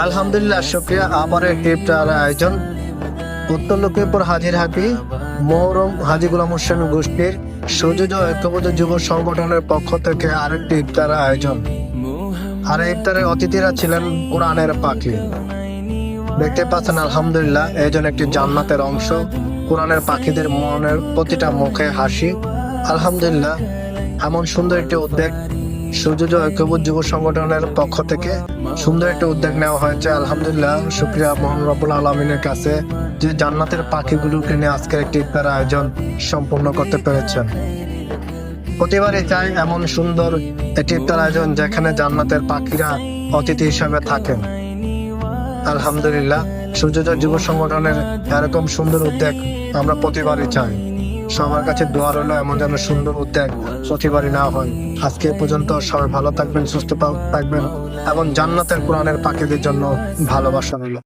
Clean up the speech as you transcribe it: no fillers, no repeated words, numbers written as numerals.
আলহামদুলিল্লাহ, শুকরিয়া। আবার একটি ইফতার আয়োজন উত্তর লক্ষ্মীপুর হাজিরহাটি মোহরম হাজী গোলাম হোসেন গোষ্ঠীর সুযোগ ঐক্যবদ্ধ যুব সংগঠনের পক্ষ থেকে আরেকটি ইফতার আয়োজন। আর এই ইফতারের অতিথিরা ছিলেন কোরআনের পাখি। দেখতে পাচ্ছেন আলহামদুলিল্লাহ, একজন একটি জান্নাতের অংশ। কোরআনের পাখিদের মনের প্রতিটা মুখে হাসি। আলহামদুলিল্লাহ, এমন সুন্দর একটি উদ্যোগ সুযোগ ঐক্যবদ্ধ যুব সংগঠনের পক্ষ থেকে সুন্দর একটি উদ্যোগ নেওয়া হয়েছে। আলহামদুলিল্লাহ, শুকরিয়া মহান রব্বুল আলামিনের কাছে যে জান্নাতের পাখিগুলোকে নিয়ে আজকের একটি ইফতার আয়োজন সম্পূর্ণ করতে পেরেছেন। প্রতিবারই চাই এমন সুন্দর একটি ইফতার আয়োজন যেখানে জান্নাতের পাখিরা অতিথি হিসেবে থাকেন। আলহামদুলিল্লাহ, সূর্যোদয় যুব সংগঠনের এরকম সুন্দর উদ্যোগ আমরা প্রতিবারই চাই। সবার কাছে দোয়া রইল এমন যেন সুন্দর উদ্যোগ প্রতিবারই না হয়। আজকে এ পর্যন্ত সবাই ভালো থাকবেন, সুস্থ থাকবেন এবং জান্নাতের কোরআনের পাখিদের জন্য ভালোবাসা রইল।